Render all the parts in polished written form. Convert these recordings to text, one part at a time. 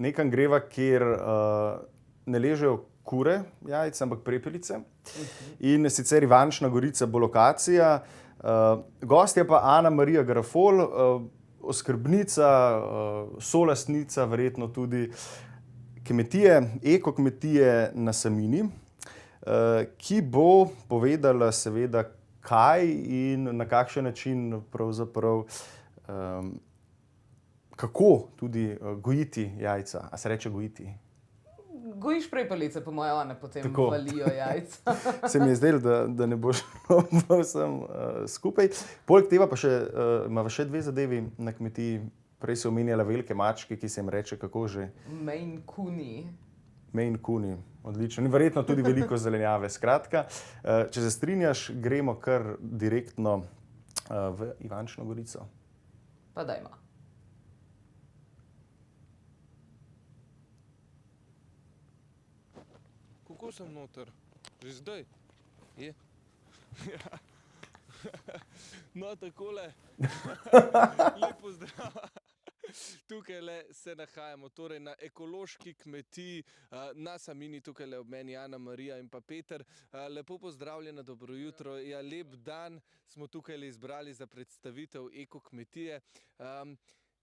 nekam greva, kjer ne ležejo kure jajc, ampak prepelice. In sicer Ivančna Gorica bo lokacija. Gost je pa Ana Marija Grafol, oskrbnica, solastnica, verjetno tudi kmetije, ekokmetije na Samini, ki bo povedala seveda, kaj in na kakšen način pravzaprav, kako tudi gojiti jajca. A se reče gojiti? Gojiš prepelice, po moje, one potem Tako. valijo jajca. Se mi je zdelo, da ne bo šlo vsem skupaj. Poleg tega pa imava še dve zadevi na kmetiji. Prej si omenjala velike mačke, ki se jim reče kako že? Maine Cooney. Maine Cooney, odlično. In verjetno tudi veliko zelenjave. Skratka, če se strinjaš, gremo kar direktno v Ivančno Gorico. Pa dajmo. Kako sem noter? Že zdaj? Je? Ja. No, takole. Lep pozdrav. Tukaj se nahajamo, torej na ekološki kmetiji na Samini, tukaj ob meni Ana Marija in pa Peter. Lepo pozdravljena, dobro jutro. Ja, lep dan smo tukaj izbrali za predstavitev ekokmetije.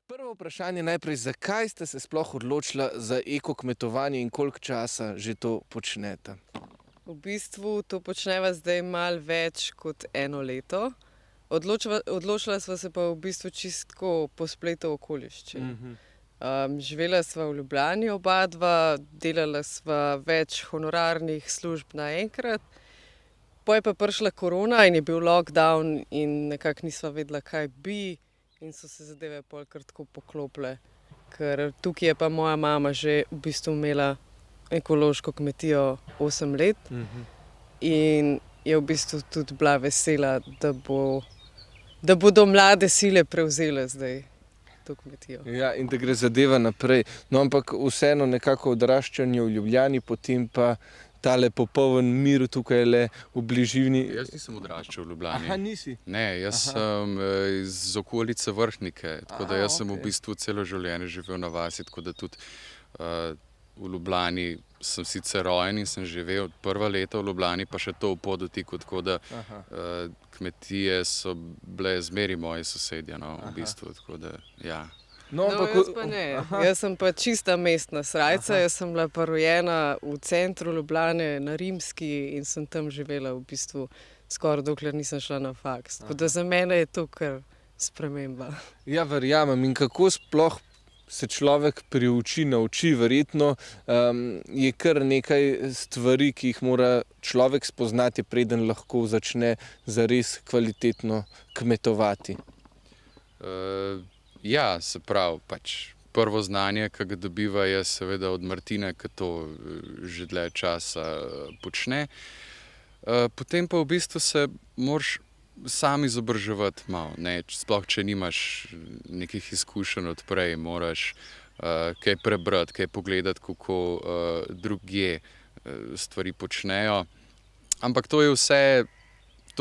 Prvo vprašanje najprej, zakaj ste se sploh odločila za ekokmetovanje in koliko časa že to počnete? V bistvu to počneva zdaj malo več kot 1 leto. Odločila sva se pa v bistvu čistko po spletu okoliščin. Živela sva v Ljubljani obadva, delala sva več honorarnih služb naenkrat. Potem je pa prišla korona in je bil lockdown in nekako nisva vedela, kaj bi, in so se zadeve pol kar tako poklopile. Ker tukaj je pa moja mama že v bistvu imela ekološko kmetijo 8 let in je v bistvu tudi bila vesela, da bodo mlade sile prevzele zdaj to kmetijo. Ja, in da gre zadeva naprej. No, ampak vseeno nekako odraščanje v Ljubljani, potem pa tale popoln mir tukaj v bližini. Jaz nisem odraščal v Ljubljani. Aha, nisi? Ne, jaz sem iz okolice Vrhnike, tako da jaz sem v bistvu celo življenje živel na vasi, tako da tudi v Ljubljani sem sicer rojen in sem živel prva leta v Ljubljani, pa še to v Podotiku, tako da kmetije so bile zmeri moji sosedje, no, v bistvu, tako da, ja. No, jaz pa ne. Jaz sem pa čista mestna srajca. Jaz sem bila pa rojena v centru Ljubljane na Rimski in sem tam živela v bistvu skoraj dokler nisem šla na faks. Tako da za mene je to kar sprememba. Ja, verjamem. In kako sploh se človek nauči? Verjetno je kar nekaj stvari, ki jih mora človek spoznati, preden lahko začne zares kvalitetno kmetovati. Ja, se pravi, pač prvo znanje, ki ga dobiva, je seveda od Martine, ki to že dlje časa počne. Potem pa v bistvu se moraš sam izobraževati malo, ne? Sploh če nimaš nekih izkušenj od prej, moraš kaj prebrati, kaj pogledati, kako drugje stvari počnejo. Ampak to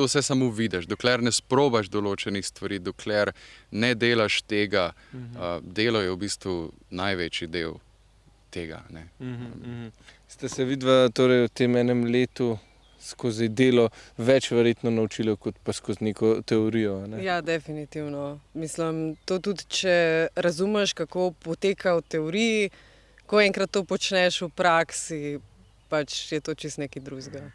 vse samo vidiš, dokler ne sprobaš določenih stvari, dokler ne delaš tega, delo je v bistvu največji del tega, ne. Ste se vidva torej v tem enem letu skozi delo več verjetno naučili, kot pa skozi neko teorijo, ne? Ja, definitivno. Mislim, to tudi, če razumeš, kako poteka v teoriji, ko enkrat to počneš v praksi, pač je to čisto nekaj drugega.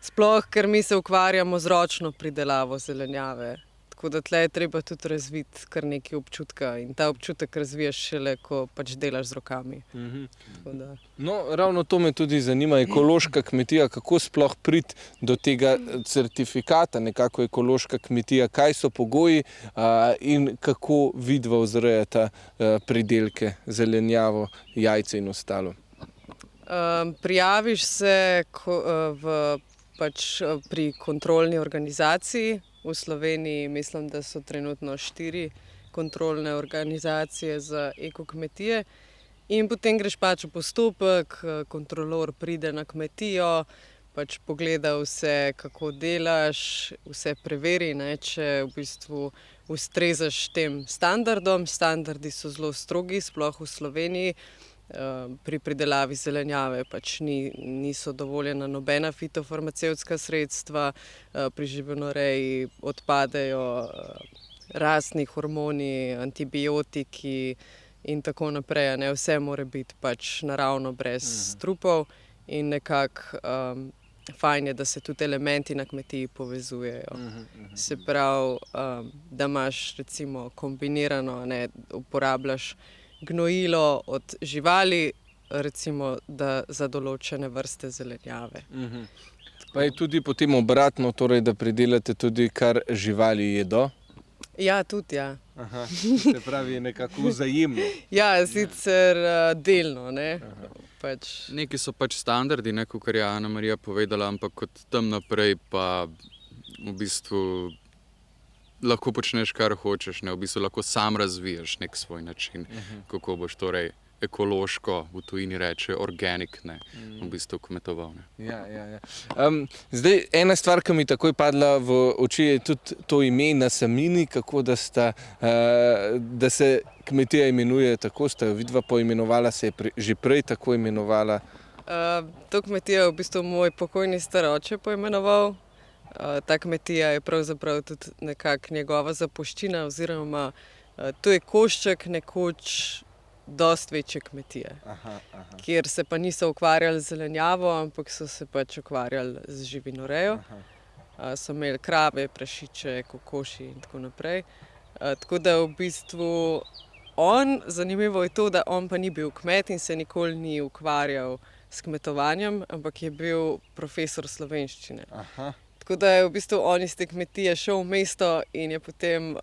Sploh, ker mi se ukvarjamo z ročno pridelavo zelenjave. Tako da tle je treba tudi razviti kar nekaj občutka in ta občutek razvijaš šele, ko pač delaš z rokami. No, ravno to me tudi zanima, ekološka kmetija, kako sploh priti do tega certifikata, nekako ekološka kmetija, kaj so pogoji in kako vidva vzrejata pridelke, zelenjavo, jajce in ostalo. Prijaviš se pri kontrolni organizaciji. V Sloveniji mislim, da so trenutno 4 kontrolne organizacije za ekokmetije. In potem greš pač v postopek, kontrolor pride na kmetijo, pač pogleda vse, kako delaš, vse preveri, ne, če v bistvu ustrezaš tem standardom. Standardi so zelo strogi, sploh v Sloveniji. Pri pridelavi zelenjave pač niso dovoljena nobena fitofarmacevtska sredstva, pri živinoreji odpadejo razni hormoni, antibiotiki in tako naprej. Ne? Vse mora biti pač naravno, brez strupov in nekako fajn je, da se tudi elementi na kmetiji povezujejo. Se pravi, da imaš recimo kombinirano, ne, uporabljaš gnojilo od živali, recimo, da za določene vrste zelenjave. Pa je tudi potem obratno, torej, da pridelate tudi, kar živali jedo? Ja, tudi, ja. Aha, se pravi, nekako vzajemno. Ja, sicer delno, ne. Pač. Neki so pač standardi, kot je Ana Marija povedala, ampak od tam naprej pa v bistvu lahko počneš, kar hočeš, ne? V bistvu lahko sam razvijaš nek svoj način, kako boš torej ekološko, v tujini reče organic, ne, v bistvu kmetoval. Ne? Ja. Zdaj, ena stvar, ki mi takoj padla v oči, je tudi to ime Nasamini, kako da se kmetija imenuje tako, sta jo vidva poimenovala, se je že prej tako imenovala? To kmetijo v bistvu moj pokojni star oče poimenoval. Ta kmetija je pravzaprav tudi nekako njegova zapuščina, oziroma to je košček nekoč dosti večje kmetije, kjer se pa niso ukvarjali z zelenjavo, ampak so se pač ukvarjali z živinorejo. So imeli krave, prašiče, kokoši in tako naprej. Tako da v bistvu zanimivo je to, da on pa ni bil kmet in se nikoli ni ukvarjal s kmetovanjem, ampak je bil profesor slovenščine. Tako da je v bistvu on iz te kmetije šel v mesto in je potem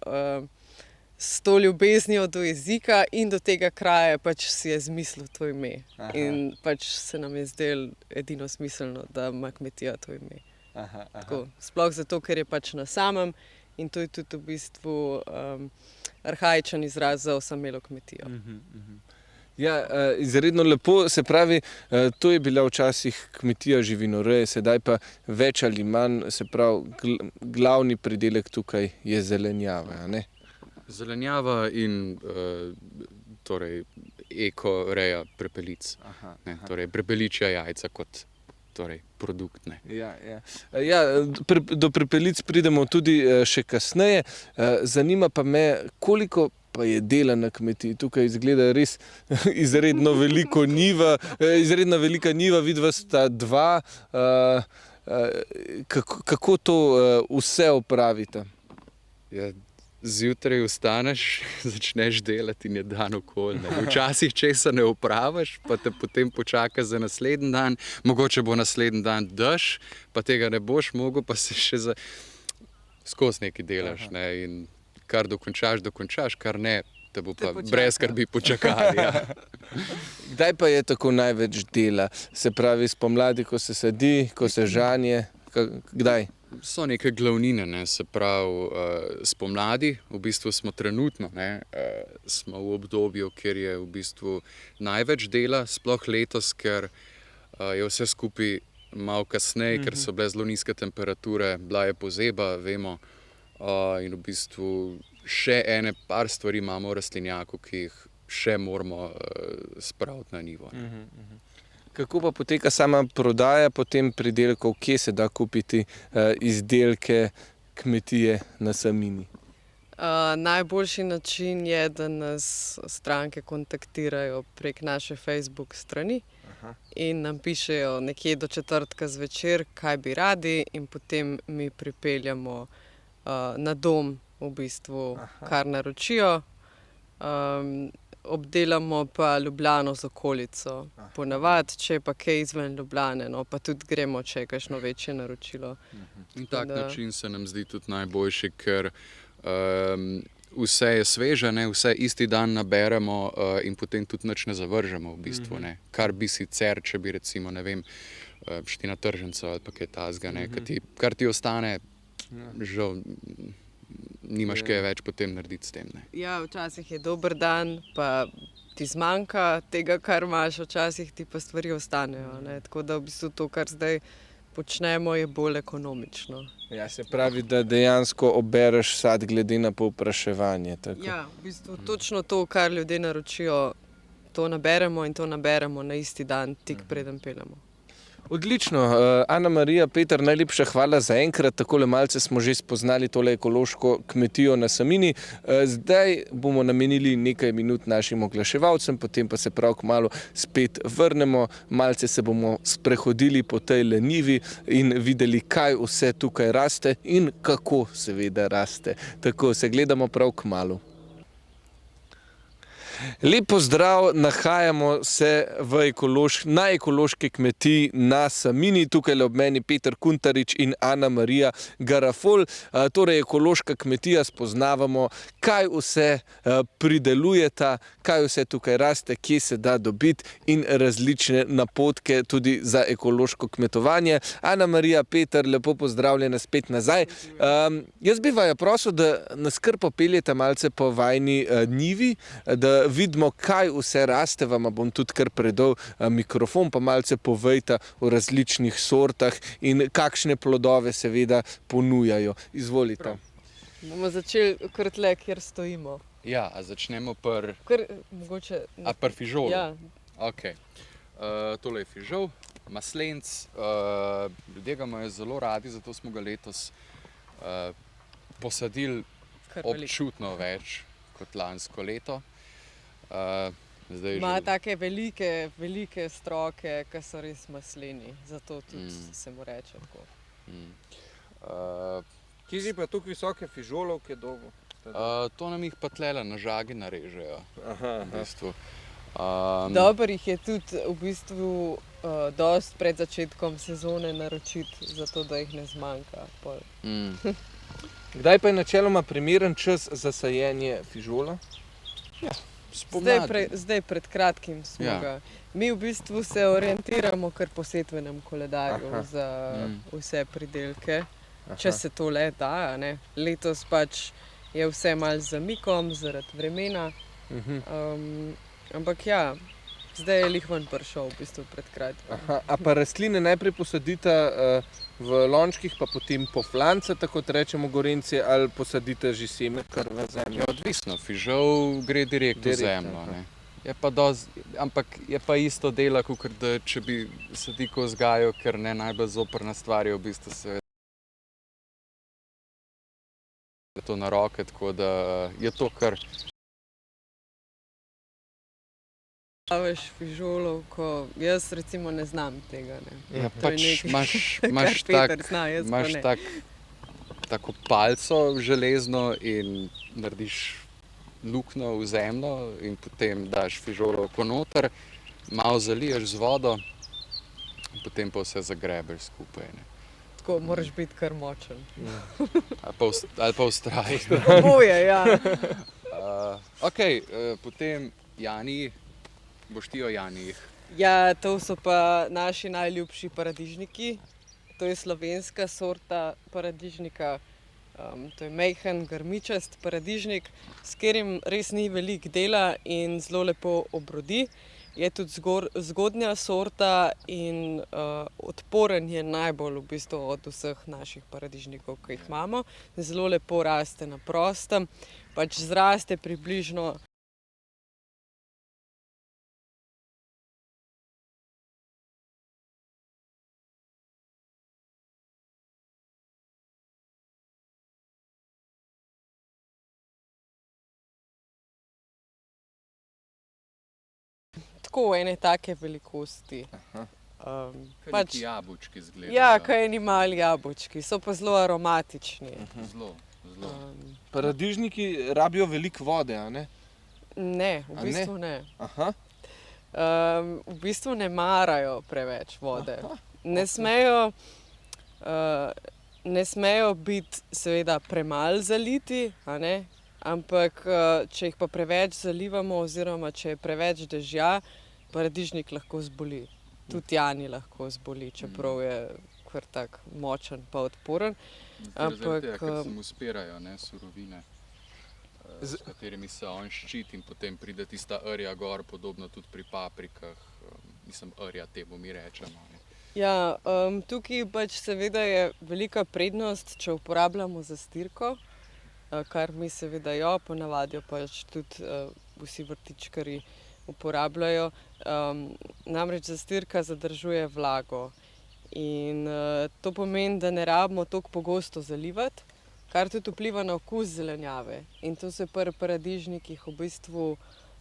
s to ljubeznijo do jezika in do tega kraja pač si je zmislil to ime. In pač se nam je zdelo edino smiselno, da ima kmetija to ime. Tako, sploh zato, ker je pač na samem in to je tudi v bistvu arhaičen izraz za osamelo kmetijo. Ja, izredno lepo, se pravi, to je bila včasih kmetija živinoreje, sedaj pa več ali manj, se pravi, glavni pridelek tukaj je zelenjava, a ne? Zelenjava in torej eko-reja prepelic, torej prepeličja jajca kot torej produkt. Ne. Ja, do prepelic pridemo tudi še kasneje. Zanima pa me, koliko pa je dela na kmetiji. Tukaj izgleda res izredno veliko njiva, izredno velika njiva, vidva sta dva. Kako to vse opravite? Ja, zjutraj vstaneš, začneš delati in je dan okoli. Včasih česa ne opraviš, pa te potem počaka za naslednji dan. Mogoče bo naslednji dan dež, pa tega ne boš mogel, pa se še skozi nekaj delaš. Ne? In kar dokončaš, kar ne, te bo pa brez skrbi počakali. Ja. Kdaj pa je tako največ dela? Se pravi, spomladi, ko se sadi, ko se žanje, kdaj? So neke glavnine, ne? Se pravi, spomladi, v bistvu smo trenutno, smo v obdobju, kjer je v bistvu največ dela, sploh letos, ker je vse skupaj malo kasneje, ker so bile zelo nizke temperature, bila je pozeba, vemo, in v bistvu še par stvari imamo v rastlinjaku, ki jih še moramo spraviti na nivo. Kako pa poteka sama prodaja potem pridelkov, kje se da kupiti izdelke kmetije Nasamini? Najboljši način je, da nas stranke kontaktirajo prek naše Facebook strani in nam pišejo nekje do četrtka zvečer, kaj bi radi, in potem mi pripeljamo na dom v bistvu, kar naročijo. Obdelamo pa Ljubljano z okolico. Ponavadi, če je pa kaj izven Ljubljane, no, pa tudi gremo, če je kakšno večje naročilo. In tak način se nam zdi tudi najboljši, ker vse je sveže, ne? Vse isti dan naberemo in potem tudi nič ne zavržemo v bistvu. Ne? Kar bi sicer, če bi recimo, ne vem, šli na tržnico ali pa kaj tazga, kar ti ostane, žal, nimaš kaj več potem narediti s tem. Ne? Ja, včasih je dober dan, pa ti zmanjka tega, kar imaš, včasih ti pa stvari ostanejo. Ne? Tako da v bistvu to, kar zdaj počnemo, je bolj ekonomično. Ja, se pravi, da dejansko obereš sad glede na povpraševanje. Tako. Ja, v bistvu točno to, kar ljudje naročijo, to naberemo in to naberemo na isti dan, tik preden peljemo. Odlično. Ana Marija, Peter, najlepša hvala za enkrat. Takole malce smo že spoznali tole ekološko kmetijo na Samini. Zdaj bomo namenili nekaj minut našim oglaševalcem, potem pa se prav kmalu spet vrnemo. Malce se bomo sprehodili po tej lenivi in videli, kaj vse tukaj raste in kako seveda raste. Tako se gledamo prav kmalu. Lep pozdrav, nahajamo se na ekološki kmetiji na Samini, tukaj ob meni Peter Kuntarič in Ana Marija Garafol. Torej ekološka kmetija, spoznavamo, kaj vse pridelujeta, kaj vse tukaj raste, kje se da dobiti in različne napotke tudi za ekološko kmetovanje. Ana Marija, Peter, lepo pozdravljena spet nazaj. Jaz bi vaju prosil, da nas kar popeljete malce po vajni njivi, da vidimo, kaj vse raste, vam bom tudi kar predal mikrofon, pa malce povejte o različnih sortah in kakšne plodove seveda ponujajo. Izvolite. Bomo začeli kar tle, kjer stojimo. Ja, a začnemo pri Mogoče... fižolu? Ja. Ok. Tole je fižol, maslenc. Ljudje ga imajo zelo radi, zato smo ga letos posadili občutno več kot lansko leto. Ima take velike stroke, ki so res masleni, zato tudi se mu reče tako. Kje si pa tukaj visoke fižolov, kje dolgo? To nam jih pa tlele na žagi narežejo. V bistvu. Dobro jih je tudi v bistvu dost pred začetkom sezone naročiti, zato da jih ne zmanjka. Kdaj pa je načeloma primeren čas za sajenje fižola? Zdaj pred kratkim smo ga. Mi v bistvu se orientiramo kar po setvenem koledarju za vse pridelke, če se to le da. Letos pač je vse malo z zamikom zaradi vremena, ampak ja, zdaj je lih ven prišel v bistvu pred kratkim. A pa rastline najprej posadite v lončkih, pa potem poflancate, kot rečemo Gorenci, ali posadite že seme kar v zemljo? Odvisno, fižol gre direkt v zemljo. Ampak je pa isto dela, kot da če bi sadiko vzgajal, ker ne najbolj zoprna stvar je v bistvu se to na roke, tako da je to kar... Veš fižolov, ko jaz recimo ne znam tega. Ja, pač imaš tako palco železno in narediš luknjo v zemljo in potem daš fižolovko noter, malo zaliješ z vodo in potem pa vse zagrebeš skupaj. Tako moraš biti kar močen. Ali pa vztrajati. Oboje, ja. Ok, potem Jani. Boš ti o Janijih? Ja, to so pa naši najljubši paradižniki. To je slovenska sorta paradižnika. To je majhen, grmičast paradižnik, s katerim res ni veliko dela in zelo lepo obrodi. Je tudi zgodnja sorta in odporen je najbolj v bistvu od vseh naših paradižnikov, ki jih imamo. Zelo lepo raste na prostem, pač zraste približno tako ene take velikosti. Pač jabučki izgledajo. Ja, kaj eni mali jabučki, so pa zelo aromatični. Zelo. Paradižniki rabijo veliko vode, a ne? Ne, v bistvu ne. V bistvu ne marajo preveč vode. Ne smejo biti seveda premalo zaliti, a ne? Ampak če jih pa preveč zalivamo oziroma če je preveč dežja, paradižnik lahko zboli. Tudi Jani lahko zboli, čeprav je kar tak močen pa odporen. Zaradi tega, ker se mu spirajo surovine, s katerimi se on ščiti in potem pride tista rja gor, podobno tudi pri paprikah. Rja temu mi rečemo. Ja, tukaj pač seveda je velika prednost, če uporabljamo zastirko, kar mi seveda jo, ponavadi jo pač tudi vsi vrtičkarji uporabljajo. Namreč zastirka zadržuje vlago in to pomeni, da ne rabimo toliko pogosto zalivati, kar tudi vpliva na okus zelenjave. In to se pri paradižnikih v bistvu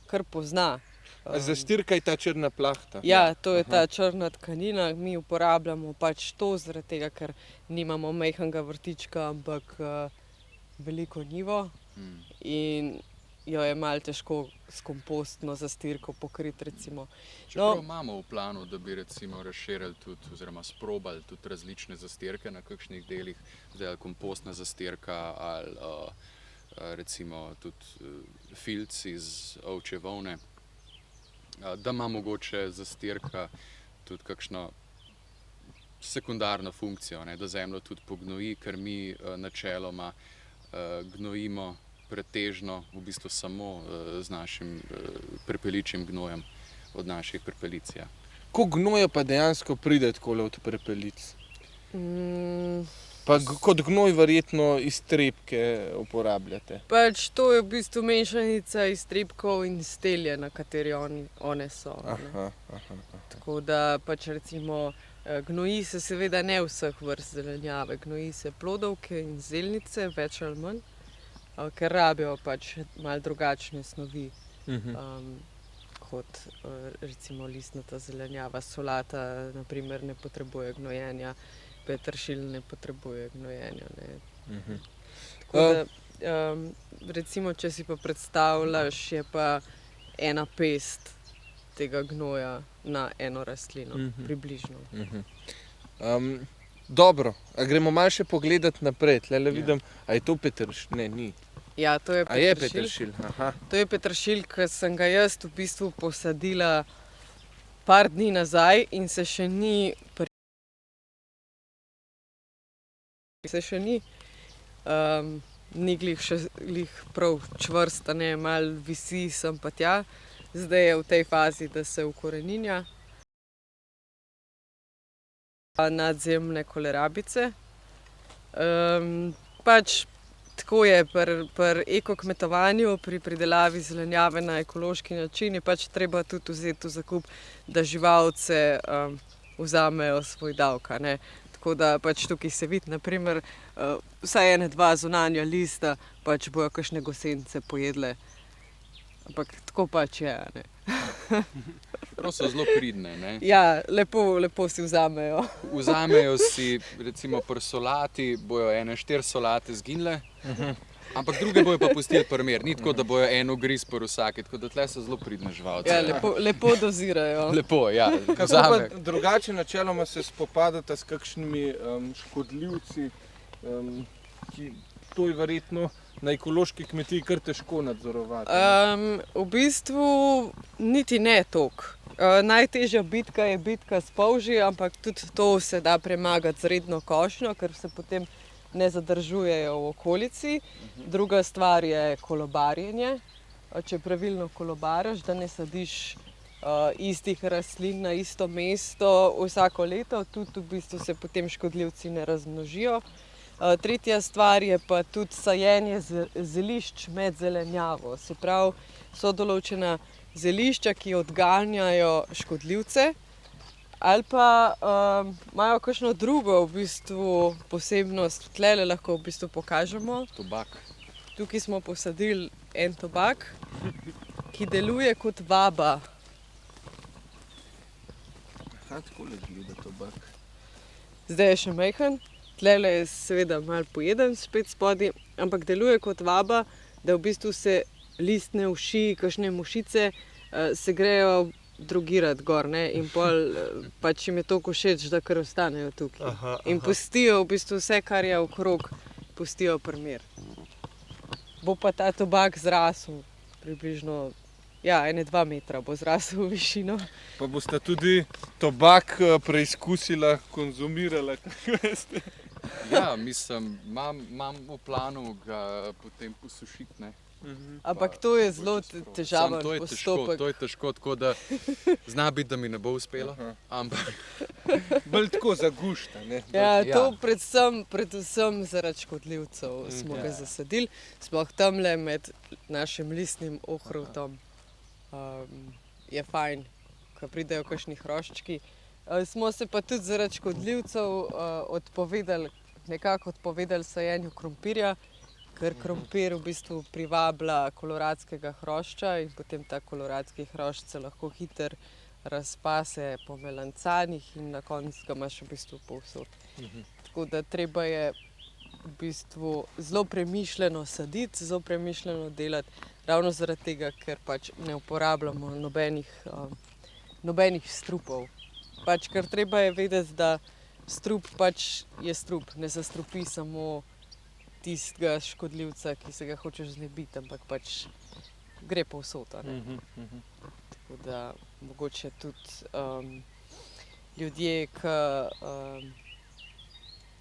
kar pozna. Zastirka je ta črna plahta. Ja, to je ta črna tkanina, mi uporabljamo pač to zaradi tega, ker nimamo majhnega vrtička, ampak veliko njivo in jo je malo težko s kompostno zastirko pokriti, recimo. Čeprav imamo v planu, da bi recimo razširili tudi, oziroma sprobali tudi različne zastirke na kakšnih delih, zdaj ali kompostna zastirka ali recimo tudi filc iz ovčje volne, da ima mogoče zastirka tudi kakšno sekundarno funkcijo, ne, da zemljo tudi pognoji, ker mi načeloma gnojimo pretežno v bistvu samo z našim prepeličjim gnojem od naših prepelic. Ja. Koliko gnoja pa dejansko pride takole od prepelic? Pa kot gnoj verjetno iztrebke uporabljate. Pač to je v bistvu mešanica iztrebkov in stelje, na kateri one so. Aha. Tako da pač recimo gnoji se seveda ne vseh vrst zelenjave, gnoji se plodovke in zelnice, več ali manj, ker rabijo pač malo drugačne snovi, kot recimo listnata zelenjava. Solata na primer ne potrebuje gnojenja, peteršilj ne potrebuje gnojenja. Ne. Tako da, recimo, če si pa predstavljaš, je pa ena pest tega gnoja na eno rastlino, približno. Dobro, a gremo malo še pogledat naprej. Tlele vidim, a je to peteršilj? Ne, ni. Ja, to je A je peteršilj. peteršilj? Aha. To je peteršilj, ki sem ga jaz v bistvu posadila par dni nazaj in se še ni ni glih prav čvrst, ne, malo visi sem pa tja. Zdaj je v tej fazi, da se ukoreninja. Nadzemne kolerabice. Pač tako je pri ekokmetovanju, pri pridelavi zelenjave na ekološki način, je pač treba tudi vzeti v zakup, da živalce vzamejo svoj davek, ne. Tako da pač tukaj se vidi, na primer, vsaj ene dva zunanja lista, pač bojo kakšne gosenice pojedle. Ampak tako pač je, ne. Prav so zelo pridne, ne. Ja, lepo si vzamejo. Vzamejo si, recimo pri solati, bojo ene 4 solate zginile, ampak druge bojo pa pustili pri miru. Ni tako, da bojo eno griz pri vsaki, tako da tle so zelo pridne živalce. Ja, lepo dozirajo. Lepo, ja. Kako Vzame. pa drugače načeloma se spopadate s kakšnimi škodljivci, ki to je verjetno na ekološki kmetiji kar težko nadzorovati? V bistvu niti ne toliko. Najtežja bitka je bitka s polži, ampak tudi to se da premagati z redno košnjo, ker se potem ne zadržujejo v okolici. Druga stvar je kolobarjenje. Če pravilno kolobariš, da ne sadiš istih rastlin na isto mesto vsako leto, tudi v bistvu se potem škodljivci ne razmnožijo. Tretja stvar je pa tudi sajenje zelišč med zelenjavo. Se pravi, so določena zelišča, ki odganjajo škodljivce, ali pa imajo kakšno drugo v bistvu posebnost. Tlele lahko v bistvu pokažemo. Tobak. Tukaj smo posadili en tobak, ki deluje kot vaba. Aha, takole izgleda tobak. Zdaj je še majhen. Tlele je seveda malo pojeden spet spodaj, ampak deluje kot vaba, da v bistvu se listne uši, kakšne mušice se grejo drugirati gor, ne, in pol pač jim je toliko všeč, da kar ostanejo tukaj. In pustijo v bistvu vse, kar je okrog, pustijo pri miru. Bo pa ta tobak zrasel približno, ja, ene 2 metra bo zrasel v višino. Pa boste tudi tobak preizkusila, konzumirala, kako veste? Ja, mislim, imam v planu ga potem posušiti, ne. Ampak to je zelo težaven To je težko, postopek. to je težko, tako da zna biti, da mi ne bo uspelo, ampak Bolj tako zagušta, ne? Ja, Ja. to predvsem zaradi škodljivcev smo ga zasadili, sploh tamle med našim listnim ohrovtom. Je fajn, ko pridejo kakšni hroščki. Smo se pa tudi zaradi škodljivcev nekako odpovedali sajenju krompirja, ker krompir v bistvu privablja koloradskega hrošča in potem ta koloradski hrošč se lahko hitro razpase po melancanih in na koncu ga imaš v bistvu povsod. Tako da treba je v bistvu zelo premišljeno saditi, zelo premišljeno delati, ravno zaradi tega, ker pač ne uporabljamo nobenih strupov. Pač, ker treba je vedeti, da strup pač je strup, ne zastrupi samo tistega škodljivca, ki se ga hočeš znebiti, ampak pač gre povsod. a ne. Tako da mogoče tudi ljudje, ki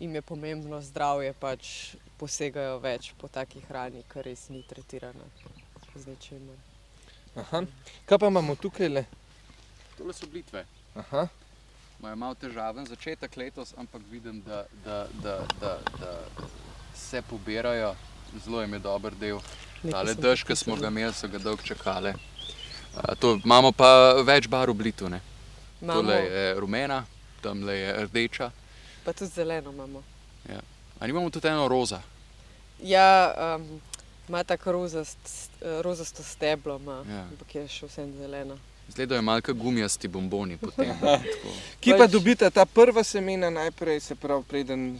jim je pomembno zdravje, pač posegajo več po taki hrani, ki res ni tretirana z ničemer. Aha. Kaj pa imamo tukajle? tole so blitve. Aha. Imajo malo težaven začetek letos, ampak vidim, da se pobirajo. Zelo jim je dober del. Tale dež, ki smo ga imeli, so ga dolgo čakali. Imamo pa več barv blitu, ne. Tole je rumena, tamle je rdeča. Pa tudi zeleno imamo. Ja. A nimamo tudi eno roza? Ja, ima tako rozasto steblo, Ja. ampak je še vsem zeleno. Izgledajo malo kot gumijasti bomboni potem. Kje pa dobite ta prva semena najprej, se pravi, preden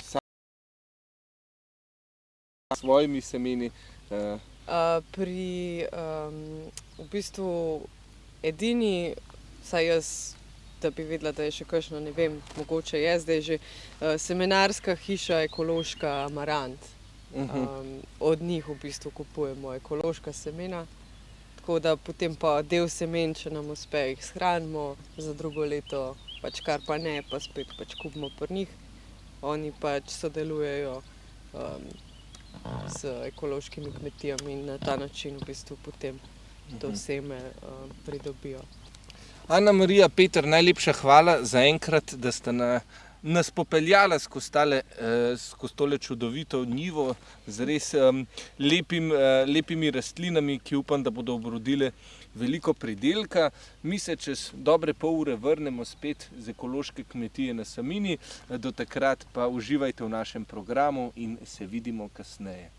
svojimi semeni? V bistvu edini, saj jaz, da bi vedela, da je še kakšno, ne vem, mogoče je zdaj že semenarska hiša ekološka Amarant. Od njih v bistvu kupujemo ekološka semena, tako da potem pa del semen, če nam uspe, jih shranimo za drugo leto, pač kar pa ne, pa spet pač kupimo pri njih. Oni pač sodelujejo z ekološkimi kmetijami in na ta način v bistvu potem to seme pridobijo. Ana Marija, Peter, najlepša hvala za enkrat, da ste nas popeljala skozi tole čudovito njivo z res lepimi rastlinami, ki upam, da bodo obrodile veliko pridelka. Mi se čez dobre pol ure vrnemo spet z ekološke kmetije na Samini. Do takrat pa uživajte v našem programu in se vidimo kasneje.